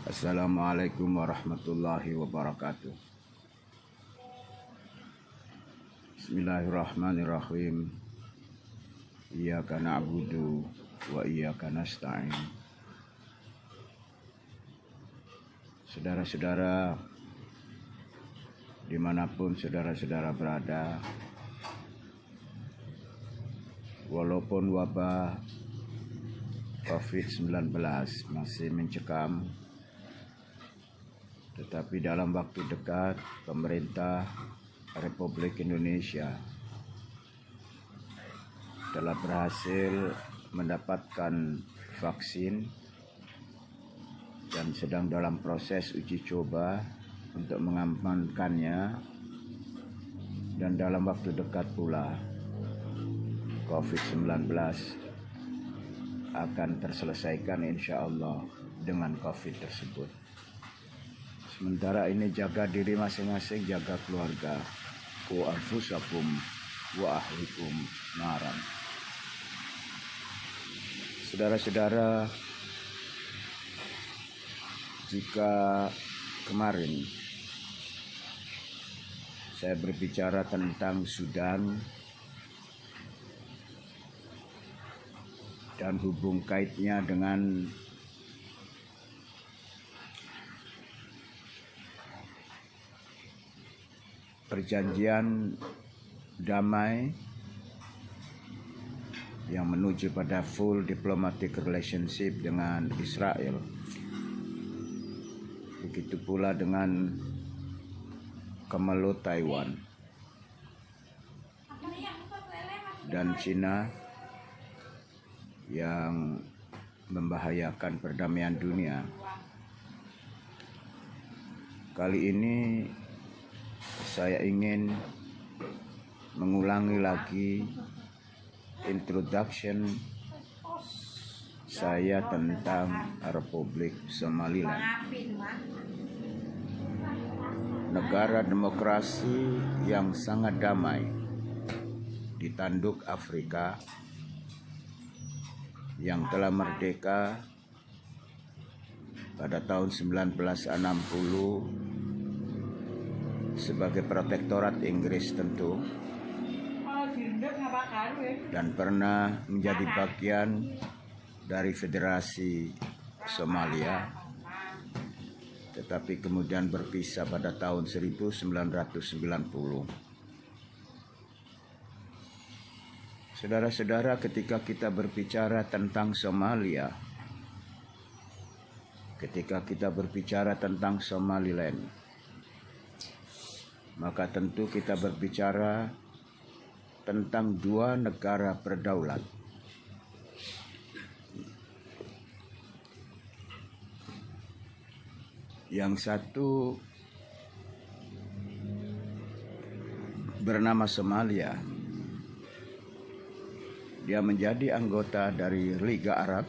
Assalamualaikum warahmatullahi wabarakatuh. Bismillahirrahmanirrahim. Iyyaka na'budu wa iyyaka nasta'in. Saudara-saudara, dimanapun saudara-saudara berada, walaupun wabah COVID-19 masih mencekam, tetapi dalam waktu dekat pemerintah Republik Indonesia telah berhasil mendapatkan vaksin dan sedang dalam proses uji coba untuk mengamankannya, dan dalam waktu dekat pula COVID-19 akan terselesaikan insya Allah dengan COVID tersebut. Sementara ini jaga diri masing-masing, jaga keluarga. Qu anfusakum wa ahlikum naran. Saudara-saudara, jika kemarin saya berbicara tentang Sudan dan hubung kaitnya dengan perjanjian damai yang menuju pada full diplomatic relationship dengan Israel. Begitu pula dengan Kemelut Taiwan dan Cina yang membahayakan perdamaian dunia. Kali ini saya ingin mengulangi lagi introduction saya tentang Republik Somaliland, negara demokrasi yang sangat damai di tanduk Afrika yang telah merdeka pada tahun 1960 sebagai protektorat Inggris tentu, dan pernah menjadi bagian dari Federasi Somalia, tetapi kemudian berpisah pada tahun 1990. Saudara-saudara, ketika kita berbicara tentang Somalia, ketika kita berbicara tentang Somaliland, maka tentu kita berbicara tentang dua negara berdaulat. Yang satu bernama Somalia. Dia menjadi anggota dari Liga Arab.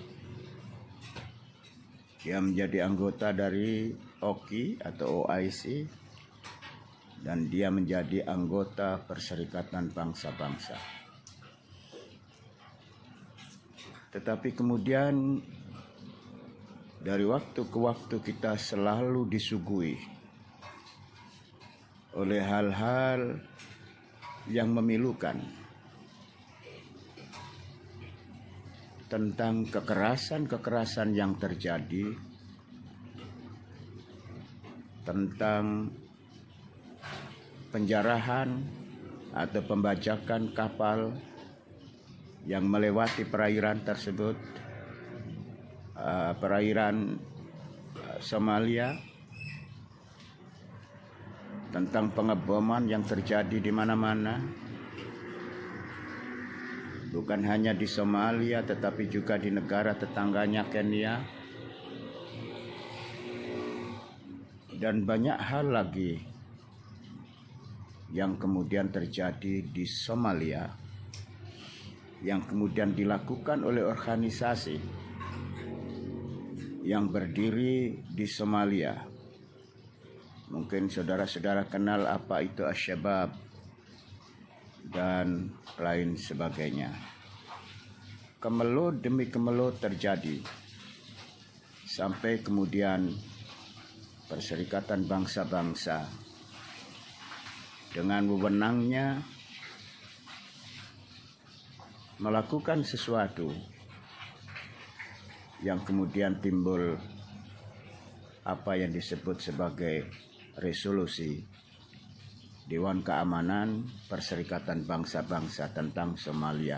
Dia menjadi anggota dari OKI atau OIC. Dan dia menjadi anggota Perserikatan Bangsa-Bangsa. Tetapi kemudian dari waktu ke waktu kita selalu disuguhi oleh hal-hal yang memilukan tentang kekerasan-kekerasan yang terjadi, tentang penjarahan atau pembajakan kapal yang melewati perairan tersebut, perairan Somalia, tentang pengeboman yang terjadi di mana-mana, bukan hanya di Somalia tetapi juga di negara tetangganya Kenya, dan banyak hal lagi yang kemudian terjadi di Somalia, yang kemudian dilakukan oleh organisasi yang berdiri di Somalia. Mungkin saudara-saudara kenal apa itu Asy-Syabab dan lain sebagainya. Kemelut demi kemelut terjadi sampai kemudian Perserikatan Bangsa-Bangsa dengan wewenangnya melakukan sesuatu yang kemudian timbul apa yang disebut sebagai resolusi Dewan Keamanan Perserikatan Bangsa-Bangsa tentang Somalia.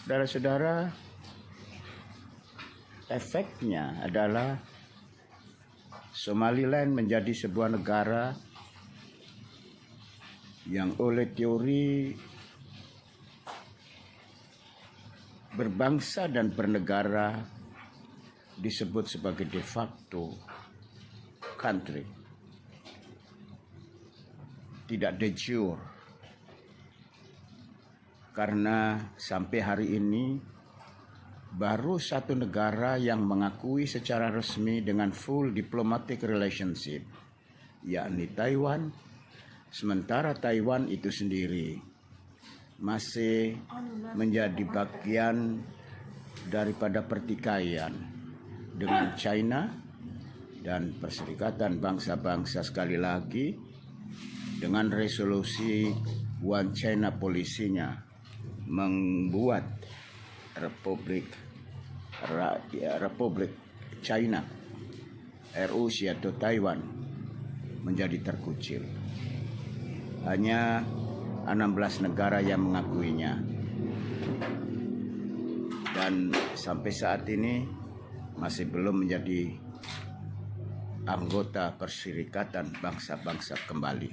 Saudara-saudara, efeknya adalah Somaliland menjadi sebuah negara yang oleh teori berbangsa dan bernegara disebut sebagai de facto country, tidak de jure, karena sampai hari ini baru satu negara yang mengakui secara resmi dengan full diplomatic relationship, yakni Taiwan. Sementara Taiwan itu sendiri masih menjadi bagian daripada pertikaian dengan China dan Perserikatan Bangsa-Bangsa sekali lagi dengan resolusi One China polisinya membuat Republik China ROC atau Taiwan menjadi terkucil. Hanya 16 negara yang mengakuinya. Dan sampai saat ini masih belum menjadi anggota Perserikatan Bangsa-Bangsa kembali.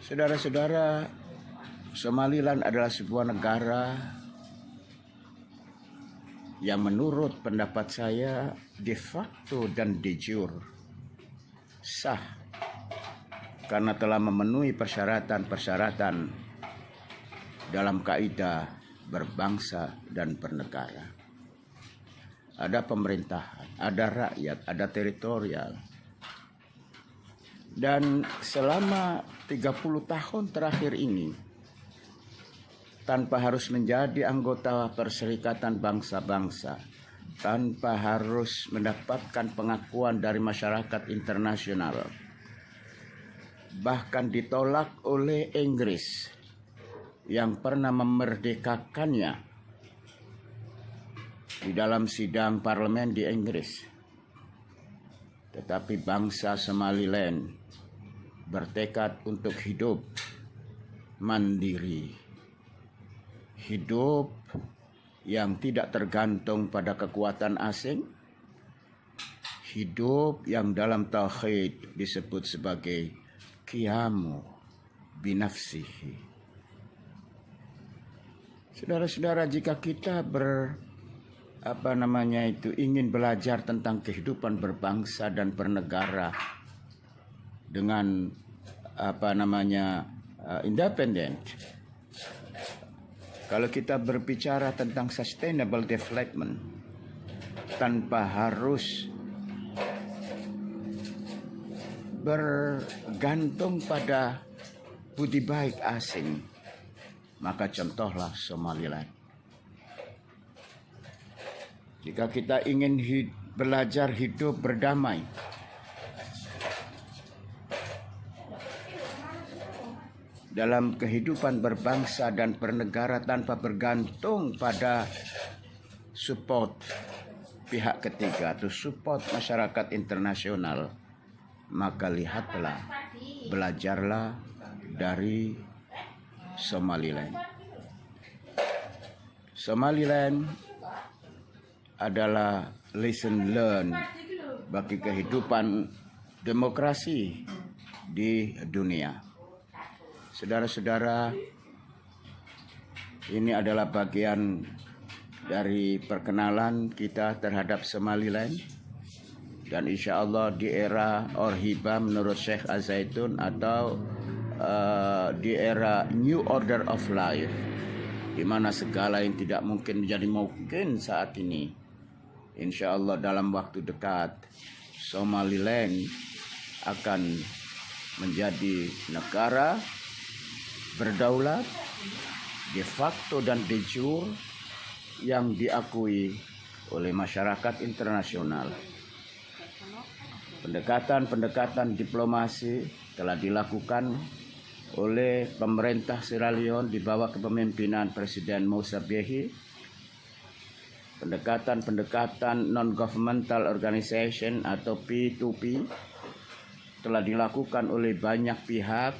Saudara-saudara, Somaliland adalah sebuah negara yang menurut pendapat saya de facto dan de jure sah karena telah memenuhi persyaratan-persyaratan dalam kaidah berbangsa dan bernegara. Ada pemerintahan, ada rakyat, ada teritorial. Dan selama 30 tahun terakhir ini, tanpa harus menjadi anggota Perserikatan Bangsa-Bangsa, tanpa harus mendapatkan pengakuan dari masyarakat internasional, bahkan ditolak oleh Inggris yang pernah memerdekakannya di dalam sidang parlemen di Inggris. Tetapi bangsa Somaliland bertekad untuk hidup mandiri, hidup yang tidak tergantung pada kekuatan asing, hidup yang dalam tauhid disebut sebagai qiyamu binafsihi. Saudara-saudara, jika kita ingin belajar tentang kehidupan berbangsa dan bernegara dengan independen, kalau kita berbicara tentang sustainable development tanpa harus bergantung pada budi baik asing, maka contohlah Somaliland. Jika kita ingin belajar hidup berdamai, dalam kehidupan berbangsa dan bernegara tanpa bergantung pada support pihak ketiga atau support masyarakat internasional, maka lihatlah, belajarlah dari Somaliland. Somaliland adalah lesson learned bagi kehidupan demokrasi di dunia. Saudara-saudara, ini adalah bagian dari perkenalan kita terhadap Somaliland. Dan insya Allah di era Orhiba menurut Syekh Az-Zaitun atau di era New Order of Life, di mana segala yang tidak mungkin menjadi mungkin saat ini, insya Allah dalam waktu dekat Somaliland akan menjadi negara berdaulat de facto dan de jure yang diakui oleh masyarakat internasional. Pendekatan-pendekatan diplomasi telah dilakukan oleh pemerintah Sierra Leone di bawah kepemimpinan Presiden Moussa Biahi. Pendekatan-pendekatan non-governmental organization atau P2P telah dilakukan oleh banyak pihak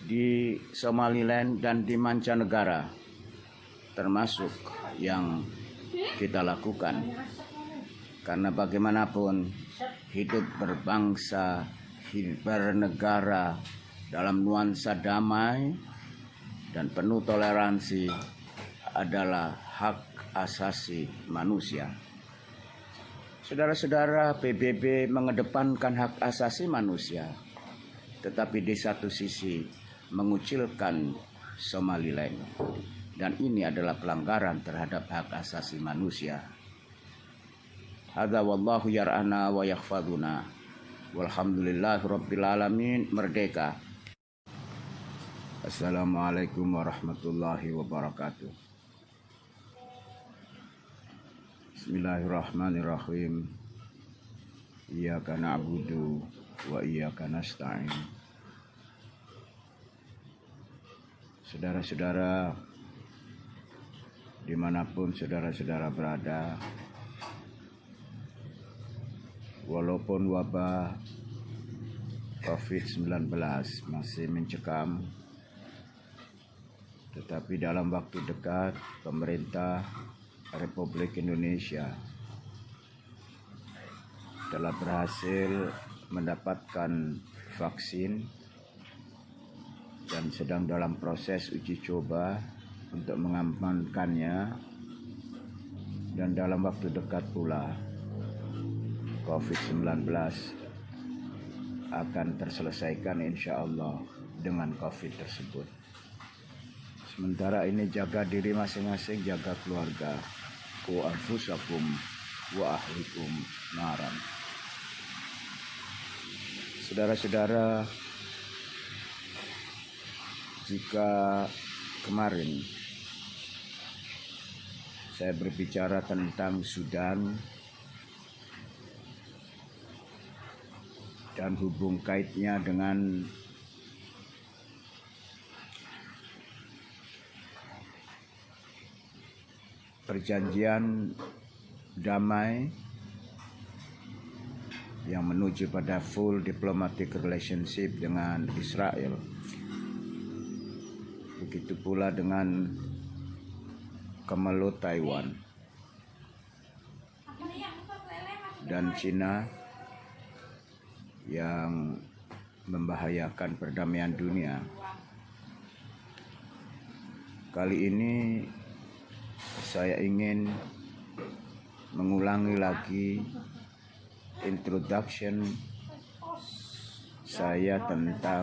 di Somaliland dan di mancanegara, termasuk yang kita lakukan. Karena bagaimanapun hidup berbangsa, hidup bernegara dalam nuansa damai dan penuh toleransi adalah hak asasi manusia. Saudara-saudara, PBB mengedepankan hak asasi manusia, tetapi di satu sisi mengucilkan Somaliland. Dan ini adalah pelanggaran terhadap hak asasi manusia. Hadza wallahu yar'ana wa yakhfaduna. Walhamdulillahi rabbil alamin. Merdeka. Assalamualaikum warahmatullahi wabarakatuh. Bismillahirrahmanirrahim. Iyyaka na'budu wa iyyaka nasta'in. Saudara-saudara, dimanapun saudara-saudara berada, walaupun wabah COVID-19 masih mencekam, tetapi dalam waktu dekat pemerintah Republik Indonesia telah berhasil mendapatkan vaksin dan sedang dalam proses uji coba untuk mengamankannya, dan dalam waktu dekat pula COVID-19 akan terselesaikan insya Allah dengan COVID tersebut. Sementara ini jaga diri masing-masing, jaga keluarga. Qu anfusakum wa ahlikum naran. Saudara-saudara, jika kemarin saya berbicara tentang Sudan dan hubung kaitnya dengan perjanjian damai yang menuju pada full diplomatic relationship dengan Israel. Begitu pula dengan Kemelut Taiwan dan Cina yang membahayakan perdamaian dunia. Kali ini saya ingin mengulangi lagi introduction saya tentang